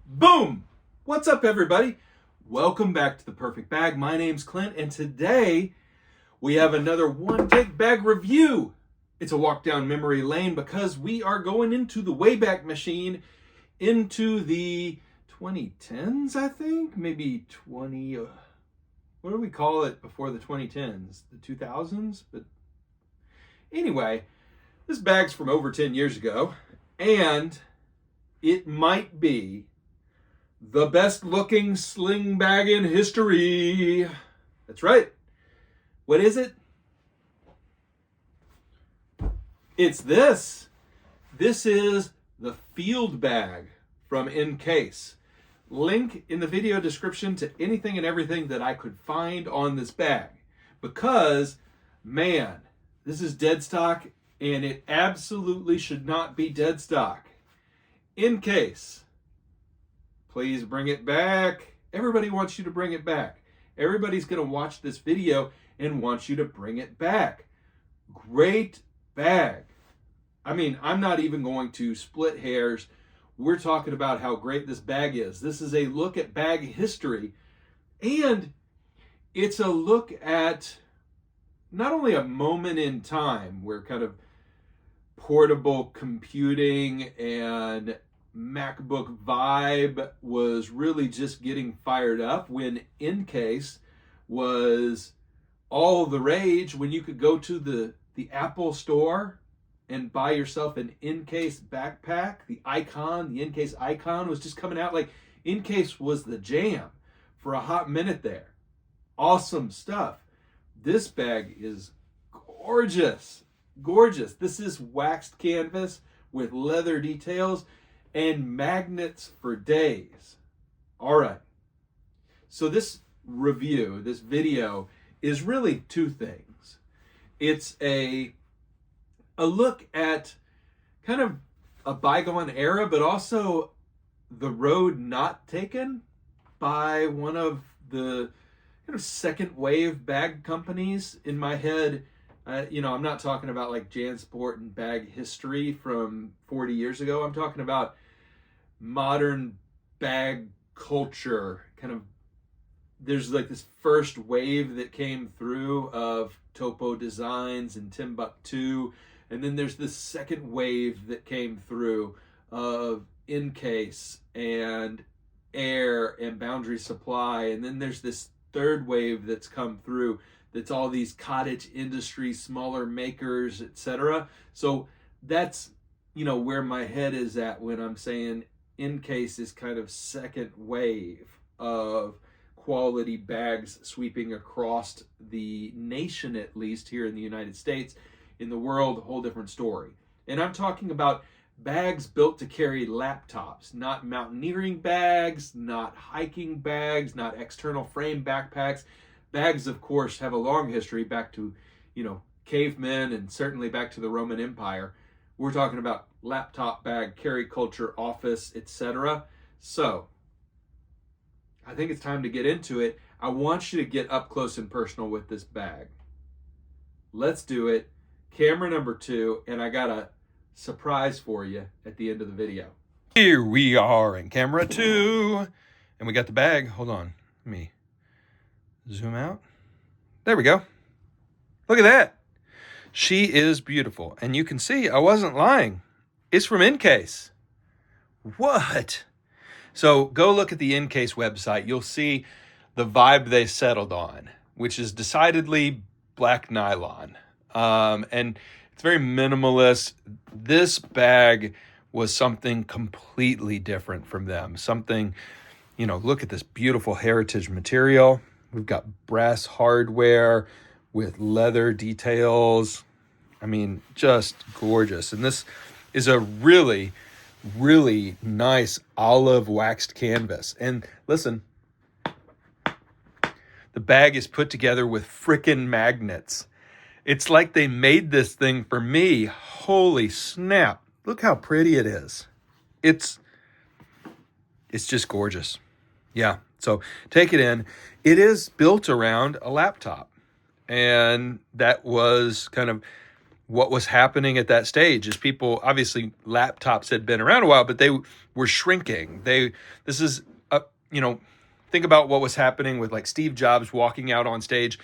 Boom! What's up, everybody? Welcome back to The Perfect Bag. My name's Clint, and today we have another one-take bag review. It's a walk down memory lane because we are going into the Wayback Machine into the 2010s, I think? Maybe 20... what do we call it before the 2010s? The 2000s? But anyway, this bag's from over 10 years ago, and it might be the best looking sling bag in history. That's right. What is it? It's this. This is the Field Bag from Encase. Link in the video description to anything and everything that I could find on this bag. Because, man, this is dead stock, and it absolutely should not be dead stock. Encase. Please bring it back. Everybody wants you to bring it back. Everybody's going to watch this video and wants you to bring it back. Great bag. I mean, I'm not even going to split hairs. We're talking about how great this bag is. This is a look at bag history, and it's a look at not only a moment in time where kind of portable computing and MacBook vibe was really just getting fired up when Encase was all the rage, when you could go to the Apple store and buy yourself an Encase backpack. The Encase icon was just coming out. Like, Encase was the jam for a hot minute there. Awesome stuff. This bag is gorgeous. Gorgeous. This is waxed canvas with leather details and magnets for days. All right. So this review, this video, is really two things. It's a look at kind of a bygone era, but also the road not taken by one of the kind of second wave bag companies. In my head, I'm not talking about like JanSport and bag history from 40 years ago. I'm talking about modern bag culture. Kind of, there's like this first wave that came through of Topo Designs and Timbuktu, and then there's this second wave that came through of Encase and Air and Boundary Supply, and then there's this third wave that's come through that's all these cottage industry, smaller makers, etc. So that's, where my head is at when I'm saying Encase is kind of second wave of quality bags sweeping across the nation, at least here in the United States. In the world, a whole different story. And I'm talking about bags built to carry laptops, not mountaineering bags, not hiking bags, not external frame backpacks. Bags, of course, have a long history back to, cavemen and certainly back to the Roman Empire. We're talking about laptop bag, carry culture, office, etc. So, I think it's time to get into it. I want you to get up close and personal with this bag. Let's do it. Camera number 2, and I got a surprise for you at the end of the video. Here we are in camera 2, and we got the bag. Hold on, let me zoom out. There we go. Look at that. She is beautiful, and you can see I wasn't lying. It's from Encase. What? So go look at the Encase website. You'll see the vibe they settled on, which is decidedly black nylon. And it's very minimalist. This bag was something completely different from them. Something, look at this beautiful heritage material. We've got brass hardware with leather details. I mean, just gorgeous. And this is a really, really nice olive waxed canvas. And listen, the bag is put together with frickin' magnets. It's like they made this thing for me. Holy snap. Look how pretty it is. It's just gorgeous. Yeah, so take it in. It is built around a laptop. And that was kind of what was happening at that stage is people, obviously laptops had been around a while, but they were shrinking. This is think about what was happening with like Steve Jobs walking out on stage,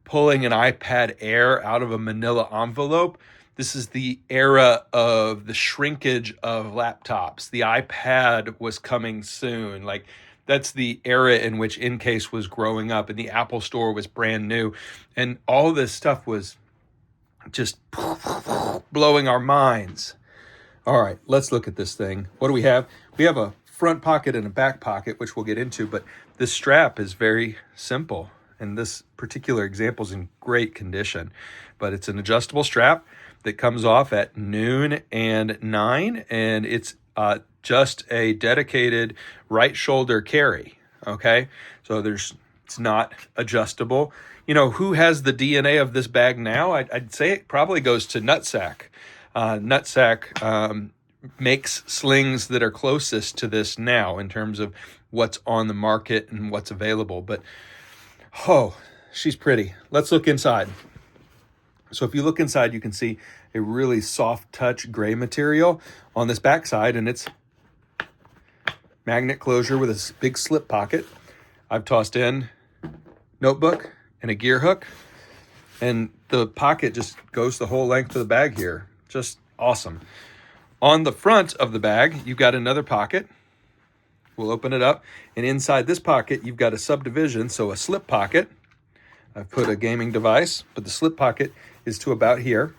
pulling an iPad Air out of a manila envelope. This is the era of the shrinkage of laptops. The iPad was coming soon. Like, that's the era in which Encase was growing up, and the Apple Store was brand new, and all this stuff was just blowing our minds. All right, let's look at this thing. What do we have? We have a front pocket and a back pocket, which we'll get into, but this strap is very simple, and this particular example is in great condition, but it's an adjustable strap that comes off at noon and 9, and it's just a dedicated right shoulder carry. Okay, so it's not adjustable. You know, who has the DNA of this bag now? I'd say it probably goes to Nutsack. Nutsack makes slings that are closest to this now in terms of what's on the market and what's available. But, oh, she's pretty. Let's look inside. So if you look inside, you can see a really soft touch gray material on this backside, and it's magnet closure with a big slip pocket. I've tossed in notebook and a gear hook, and the pocket just goes the whole length of the bag here. Just awesome. On the front of the bag, you've got another pocket. We'll open it up, and inside this pocket, you've got a subdivision, so a slip pocket. I've put a gaming device, but the slip pocket is to about here.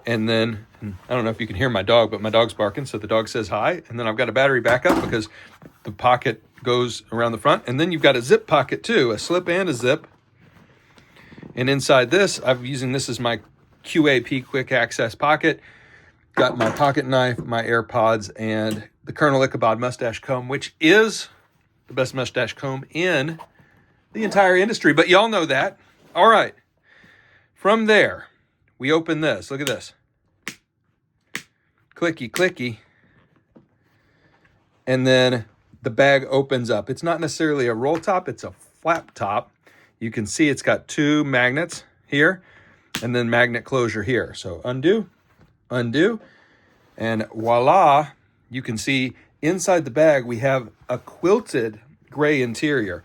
And then, I don't know if you can hear my dog, but my dog's barking, so the dog says hi. And then I've got a battery backup because the pocket goes around the front. And then you've got a zip pocket too, a slip and a zip. And inside this, I'm using this as my QAP quick access pocket. Got my pocket knife, my AirPods, and the Colonel Ichabod mustache comb, which is the best mustache comb in the entire industry. But y'all know that. All right. From there, we open this. Look at this. Clicky, clicky. And then the bag opens up. It's not necessarily a roll top. It's a flap top. You can see it's got two magnets here and then magnet closure here. So undo, undo, and voila. You can see inside the bag, we have a quilted gray interior.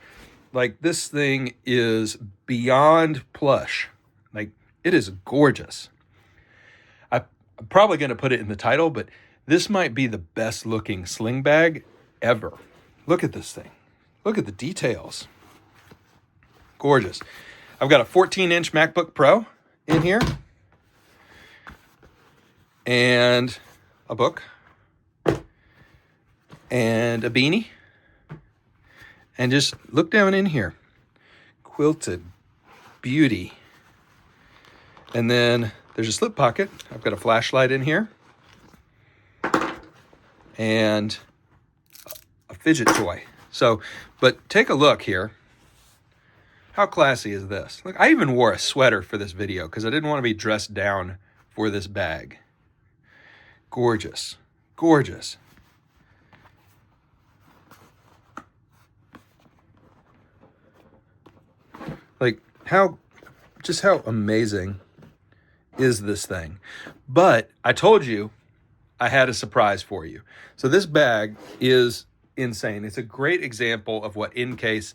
Like, this thing is beyond plush. Like, it is gorgeous. I'm probably going to put it in the title, but this might be the best looking sling bag ever. Look at this thing. Look at the details. Gorgeous. I've got a 14-inch MacBook Pro in here and a book and a beanie. And just look down in here. Quilted beauty. And then there's a slip pocket. I've got a flashlight in here. And a fidget toy. So, but take a look here. How classy is this? Look, I even wore a sweater for this video because I didn't want to be dressed down for this bag. Gorgeous. Gorgeous. Like, how amazing is this thing? But I told you I had a surprise for you. So this bag is insane. It's a great example of what Encase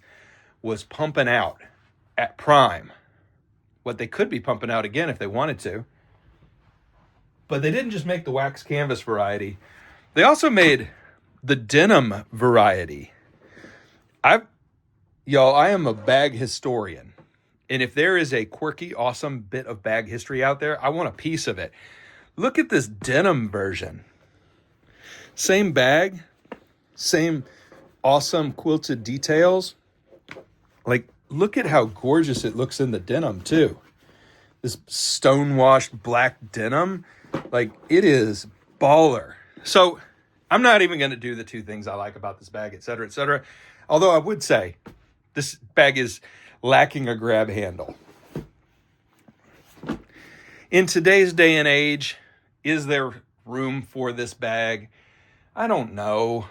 was pumping out at Prime. What they could be pumping out again if they wanted to. But they didn't just make the wax canvas variety. They also made the denim variety. I am a bag historian. And if there is a quirky, awesome bit of bag history out there, I want a piece of it. Look at this denim version. Same bag, same awesome quilted details. Like, look at how gorgeous it looks in the denim too. This stone-washed black denim, like, it is baller. So I'm not even going to do the two things I like about this bag, et cetera, et cetera. Although I would say this bag is lacking a grab handle. In today's day and age, is there room for this bag? I don't know.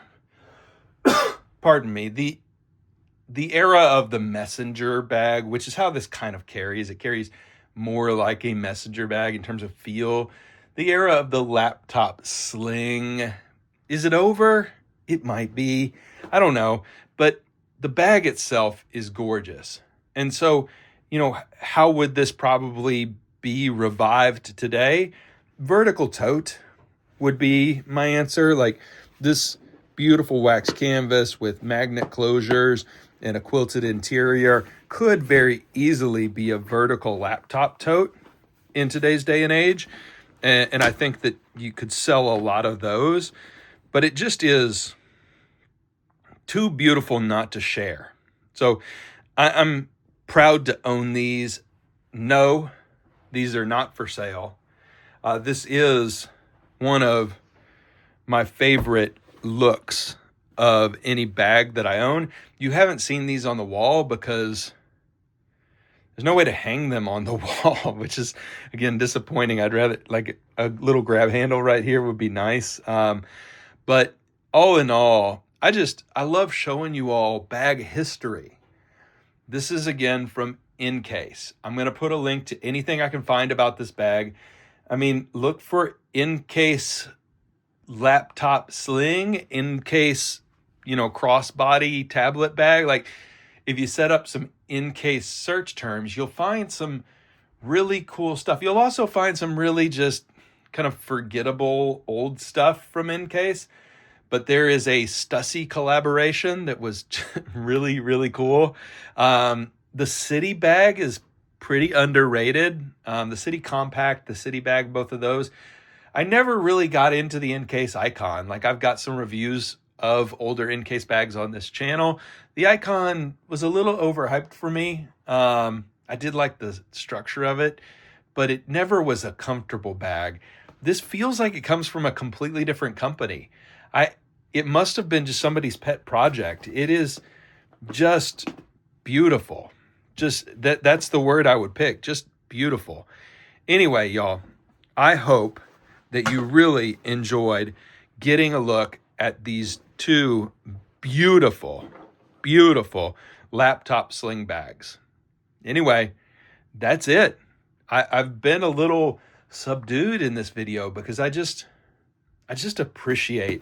Pardon me. The era of the messenger bag, which is how this kind of carries. It carries more like a messenger bag in terms of feel. The era of the laptop sling, is it over? It might be. I don't know. But the bag itself is gorgeous. And so, how would this probably be revived today? Vertical tote would be my answer. Like this beautiful wax canvas with magnet closures and a quilted interior could very easily be a vertical laptop tote in today's day and age. And I think that you could sell a lot of those, but it just is too beautiful not to share. So I'm proud to own these. No, these are not for sale. This is one of my favorite looks of any bag that I own. You haven't seen these on the wall because there's no way to hang them on the wall, which is, again, disappointing. I'd rather, like, a little grab handle right here would be nice. But all in all, I love showing you all bag history. This is, again, from Encase. I'm going to put a link to anything I can find about this bag. I mean, look for Encase laptop sling, Encase, crossbody tablet bag. Like, if you set up some Encase search terms, you'll find some really cool stuff. You'll also find some really just kind of forgettable old stuff from Encase. But there is a Stussy collaboration that was really, really cool. The City bag is pretty underrated. The City Compact, the City bag, both of those. I never really got into the Encase Icon. Like, I've got some reviews of older Encase bags on this channel. The Icon was a little overhyped for me. I did like the structure of it, but it never was a comfortable bag. This feels like it comes from a completely different company. It must have been just somebody's pet project. It is just beautiful. Just that's the word I would pick. Just beautiful. Anyway, y'all, I hope that you really enjoyed getting a look at these two beautiful, beautiful laptop sling bags. Anyway, that's it. I've been a little subdued in this video because I just appreciate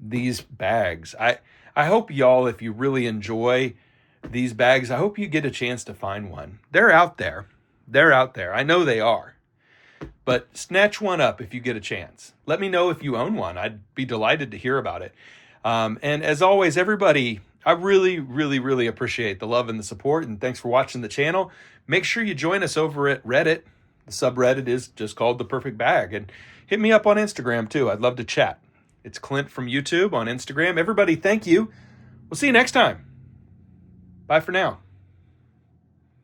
these bags. I hope y'all, if you really enjoy these bags, I hope you get a chance to find one. They're out there. I know they are. But snatch one up if you get a chance. Let me know if you own one. I'd be delighted to hear about it. And as always, everybody, I really, really, really appreciate the love and the support. And thanks for watching the channel. Make sure you join us over at Reddit. The subreddit is just called The Perfect Bag. And hit me up on Instagram too. I'd love to chat. It's Clint from YouTube on Instagram. Everybody, thank you. We'll see you next time. Bye for now.